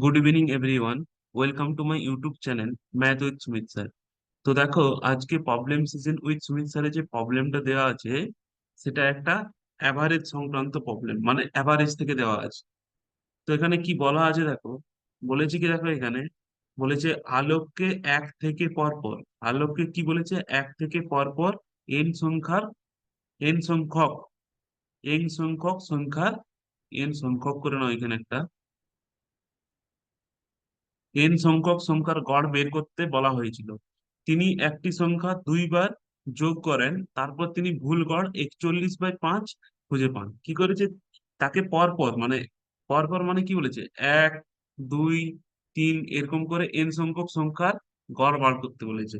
Good evening everyone. Welcome to my YouTube channel math with Sumit sir. তো দেখো, আজকে problem season with Sumit স্যারের যে প্রবলেমটা দেওয়া আছে সেটা একটা অ্যাভারেজ সংক্রান্ত প্রবলেম, মানে অ্যাভারেজ থেকে দেওয়া আছে। তো এখানে কি বলা আছে দেখো, বলেছে কি দেখো এখানে বলেছে আলোককে এক থেকে পরপর, আলোককে কি বলেছে, এক থেকে পরপর এন সংখ্যার এন সংখ্যক সংখ্যার এন সংখ্যক করে নাও এখানে একটা এন সংখ্যক সংখ্যার গড় বের করতে বলা হয়েছিল। তিনি একটি সংখ্যা দুইবার যোগ করেন, তারপর তিনি ভুল গড় 41/5 খুঁজে পান। কি করেছে, তাকে পরপর মানে কি বলেছে, 1, 2, 3 এরকম করে এন সংখ্যক সংখ্যার গড় বার করতে বলেছে।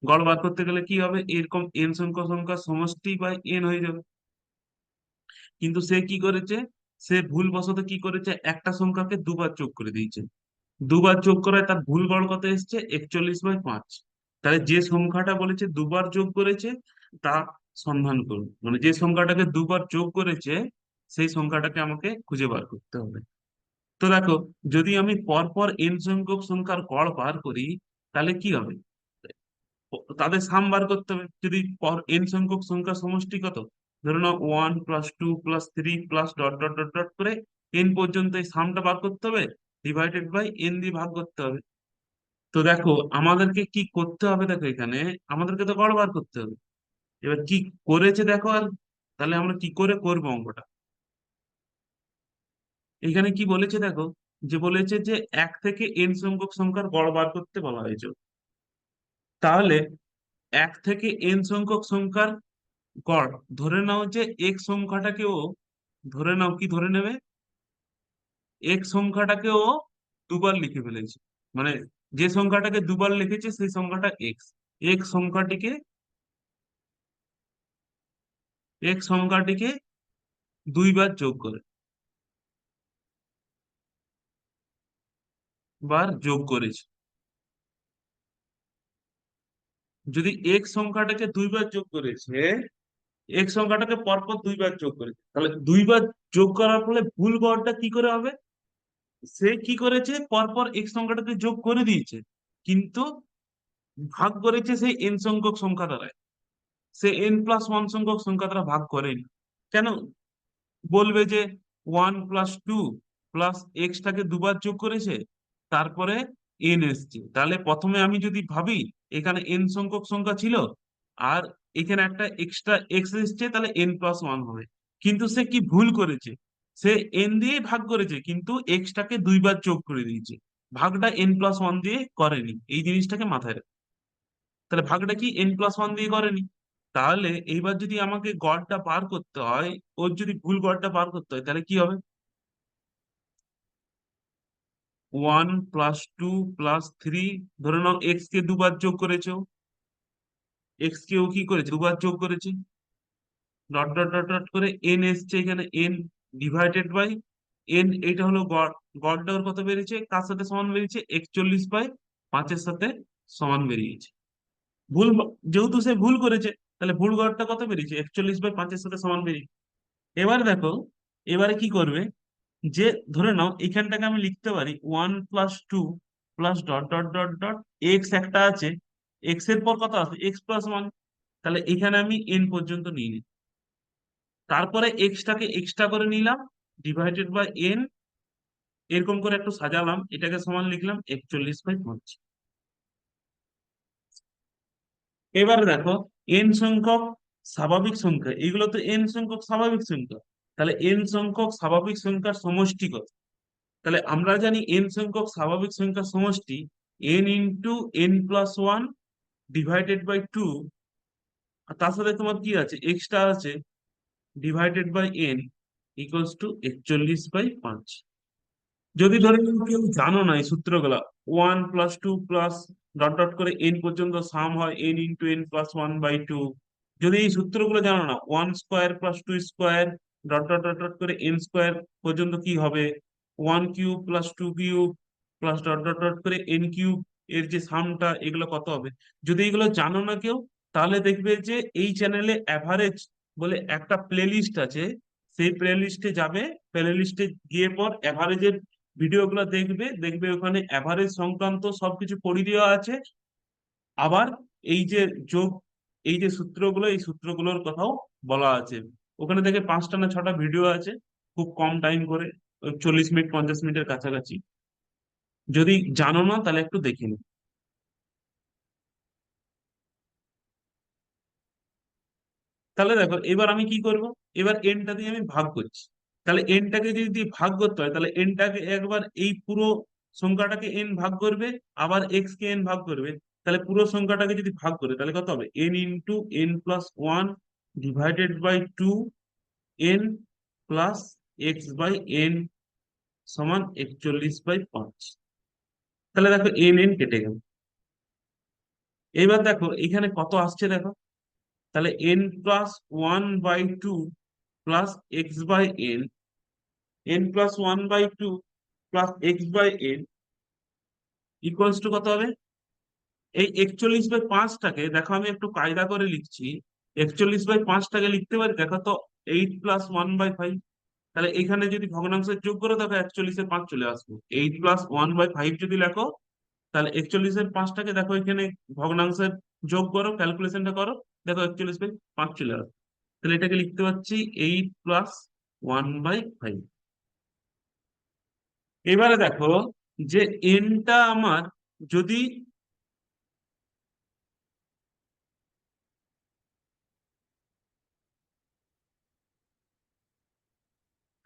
গড় বার করতে গেলে কি হবে, এরকম এন সংখ্যক সংখ্যার সমষ্টি বাই এন হয়ে যাবে। কিন্তু সে কি করেছে, সে ভুলবশত কি করেছে, একটা সংখ্যাকে দুবার যোগ করে দিয়েছে। দুবার যোগ করায় তার ভুল গড় কত এসছে, 41/5। তাহলে যে সংখ্যাটা বলেছে দুবার যোগ করেছে তা সন্ধান করুন, মানে যে সংখ্যাটাকে দুবার যোগ করেছে সেই সংখ্যাটাকে আমাকে খুঁজে বার করতে হবে। তো দেখো, যদি আমি পরপর এন সংখ্যক সংখ্যার গড় বার করি তাহলে কি হবে, তাদের সাম বার করতে হবে। যদি পর এন সংখ্যক সংখ্যার সমষ্টি কত, ধরো না 1 + 2 + 3 plus dot dot dot dot করে এন পর্যন্ত এই সামটা বার করতে হবে, ডিভাইডেড বাই এন দিয়ে ভাগ করতে হবে। তো দেখো আমাদেরকে কি করতে হবে, দেখো এখানে আমাদেরকে তো গড় বার করতে হবে। এবার কি করেছে দেখো, আর তাহলে আমরা কি করে করবো অঙ্কটা। এখানে কি বলেছে দেখো, যে বলেছে যে এক থেকে এন সংখ্যক সংখ্যার গড় বার করতে বলা হয়েছে। তাহলে এক থেকে এন সংখ্যক সংখ্যার গড়, ধরে নাও যে এক সংখ্যাটাকেও, ধরে নাও কি ধরে নেবে, এক সংখ্যাটাকেও দুবার লিখে ফেলেছে। মানে যে সংখ্যাটাকে দুবার লিখেছে সেই সংখ্যাটা এক্স। এক সংখ্যাটিকে এক সংখ্যাটিকে দুইবার যোগ করে, বার যোগ করেছে। যদি এক সংখ্যাটাকে দুইবার যোগ করেছে, এক সংখ্যাটাকে পরপর দুইবার যোগ করেছে, তাহলে দুইবার যোগ করার ফলে ভুল গড়টা কি করে হবে, সে কি করেছে পরপর এক সংখ্যাটাকে যোগ করে দিয়েছে, কিন্তু ভাগ করেছে সেই এন সংখ্যক সংখ্যা দ্বারা। সে n+1 সংখ্যক সংখ্যা দ্বারা ভাগ করেনি। কেন, বলবে যে 1 + 2 প্লাস এক্সটাকে দুবার যোগ করেছে, তারপরে এন এসছে। তাহলে প্রথমে আমি যদি ভাবি এখানে এন সংখ্যক সংখ্যা ছিল আর এখানে একটা এক্সট্রা এক্স এসছে, তাহলে n+1 হবে। কিন্তু সে কি ভুল করেছে, সে এন দিয়ে ভাগ করেছে কিন্তু এক্সটাকে দুইবার যোগ করে দিয়েছে, ভাগটা n+1 দিয়ে করেনি। এই জিনিসটাকে মাথায় রাখ। তাহলে ভাগটা কি n+1 দিয়ে করেনি। তাহলে এইবার যদি আমাকে গড়টা বার করতে হয়, ওর যদি ভুল গড়টা বার করতে হয় তাহলে কি হবে, 1 + 2 + 3, ধরে নাও এক্স কে দুবার যোগ করেছে, এক্স কে ও কি করেছে দুবার যোগ করেছে, ডট ডট ডট ডট করে এন এসছে, এখানে এন ডিভাইডেড বাই এন, এটা হলো গড়। গড়টা ওর কত বেরিয়েছে, কার সাথে সমান বেরিয়েছে, 41/5-এর সাথে সমান বেরিয়েছে। ভুল, যেহেতু সে ভুল করেছে তাহলে ভুল গড়টা কত বেরিয়েছে, 41/5-এর সাথে সমান বেরিয়েছে। এবার দেখো, এবারে কি করবে, যে ধরে নাও এখানটাকে আমি লিখতে পারি 1 + 2 plus dot dot dot dot x একটা আছে, এক্স এর পর কত আছে, x+1। তাহলে এখানে আমি এন পর্যন্ত নিয়ে নিই, তারপরে এক্সটাকে এক্সট্রা করে নিলাম, ডিভাইডেড বাই এন, এরকম করে একটু সাজালাম, এটাকে সমান লিখলাম 41/5। এবারে দেখো, এন সংখ্যক স্বাভাবিক সংখ্যা, এগুলো তো এন সংখ্যক স্বাভাবিক সংখ্যা, তাহলে এন সংখ্যক স্বাভাবিক সংখ্যার সমষ্টি কত। তাহলে আমরা জানি এন সংখ্যক স্বাভাবিক সংখ্যার সমষ্টি n × n+1 ডিভাইডেড বাই 2, আর তার সাথে তোমার কি আছে, এক্সট্রা আছে, divided by n equals to 41/5। যদি ধরে নাও কেউ জানো না এই সূত্রগুলা, 1 + 2 প্লাস ডট ডট করে এন পর্যন্ত সাম হয় n × n+1/2, যদি এই সূত্রগুলো জানো না, 1² + 2² ডট ডট ডট ডট করে n² পর্যন্ত কি হবে, 1³ + 2³ প্লাস ডট ডট ডট করে n³ এর যে সামটা, এগুলো কত হবে। যদি এগুলো জানো না কেউ, তাহলে দেখবে যে এই চ্যানেলে অ্যাভারেজ বলে একটা প্লে লিস্ট আছে, সেই প্লে লিস্টে যাবে, প্লে লিস্টে গিয়ে পর অ্যাভারেজের ভিডিওগুলো দেখবে, দেখবে ওখানে অ্যাভারেজ সংক্রান্ত সবকিছু পড়িয়ে দেওয়া আছে। আবার এই যে যোগ, এই যে সূত্রগুলো, এই সূত্রগুলোর কথাও বলা আছে। ওখানে থেকে 5টা না 6টা ভিডিও আছে, খুব কম টাইম করে, ওই 40 মিনিট 50 মিনিটের কাছাকাছি। যদি জানো না তাহলে একটু দেখে নিও। তাহলে দেখো এবার আমি কি করব, এবার এনটা দিয়ে আমি ভাগ করছি। তাহলে এনটাকে যদি দিয়ে ভাগ করতে হয়, তাহলে এনটাকে একবার এই পুরো সংখ্যাটাকে এন ভাগ করবে, আবার এক্স কে এন ভাগ করবে। তাহলে পুরো সংখ্যাটাকে যদি ভাগ করে তাহলে কত হবে, n into n plus one divided by two n plus x by n সমান 41/5। তাহলে দেখো এন এন কেটে গেল। এবার দেখো এখানে কত আসছে দেখো, তাহলে n plus one by two plus x by n, n plus one by two plus x by n equals to কত হবে, এই 41/5টাকে দেখো আমি একটু কায়দা করে লিখছি। 41/5টাকে লিখতে পারি দেখো তো, 8 + 1/5। তাহলে এখানে যদি ভগ্নাংশের যোগ করো দেখো 41/5 চলে আসবে। 8 + 1/5 যদি লেখো, তাহলে 41/5টাকে দেখো এখানে ভগ্নাংশের যোগ করো, ক্যালকুলেশনটা করো, দেখো 41/5 চলে আসবে। তাহলে এটাকে লিখতে পারছি 8 + 1/5। এবারে দেখো যে এনটা আমার যদি,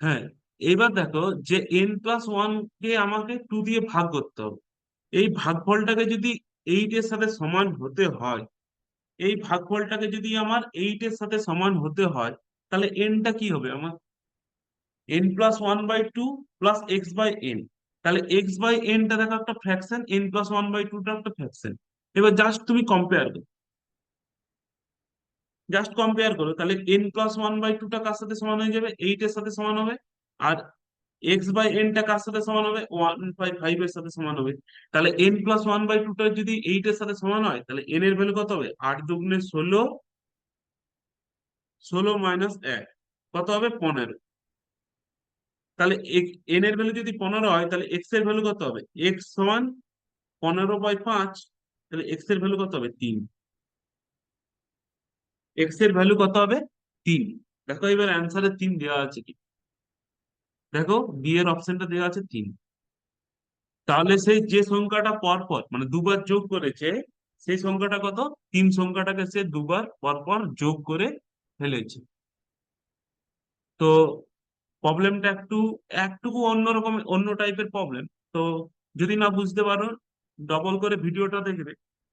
হ্যাঁ, এবার দেখো যে n+1 কে আমাকে 2 দিয়ে ভাগ করতে হবে। এই ভাগফলটাকে যদি 8-এর সাথে সমান হতে হয়, এই ভাগফলটাকে যদি আমার 8-এর সাথে সমান হতে হয়, তাহলে এনটা কি হবে আমার, n+1/2 plus x by n. তাহলে এক্স বাই এনটা দেখো একটা ফ্র্যাকশন, n+1/2টা একটা ফ্র্যাকশন। এবার জাস্ট তুমি কম্পেয়ার করো, জাস্ট কম্পেয়ার করো, তাহলে n+1/2টা কার সাথে সমান হয়ে যাবে, 8-এর সাথে সমান হবে। আর এক্স বাই এনটা কার সাথে সমান হবে, 1/5 এর সাথে সমান হবে। তাহলে n+1/2টা যদি 8-এর সাথে সমান হয়, তাহলে এন এর ভ্যালু কত হবে, 8 × 2 = 16, 16 - 1 কত হবে, 15। তাহলে এন এর ভ্যালু যদি 15 হয়, তাহলে এক্স এর ভ্যালু কত হবে, এক্স সমান 15/5। তাহলে এক্স এর ভ্যালু কত হবে, 3। এক্স এর ভ্যালু কত হবে, 3। দেখো এবার অ্যান্সারে 3 দেওয়া আছে কি, দেখো বি এর অপশনটা দেওয়া আছে 3। তাহলে সেই যে সংখ্যাটা পর পর মানে দুবার যোগ করেছে, সেই সংখ্যাটা কত, 3 সংখ্যাটাকে সে দুবার পর পর যোগ করে ফেলেছে। তো প্রবলেমটা একটু একটুকু অন্যরকম, অন্য টাইপের প্রবলেম। তো যদি না বুঝতে পারো, ডবল করে ভিডিওটা দেখবে,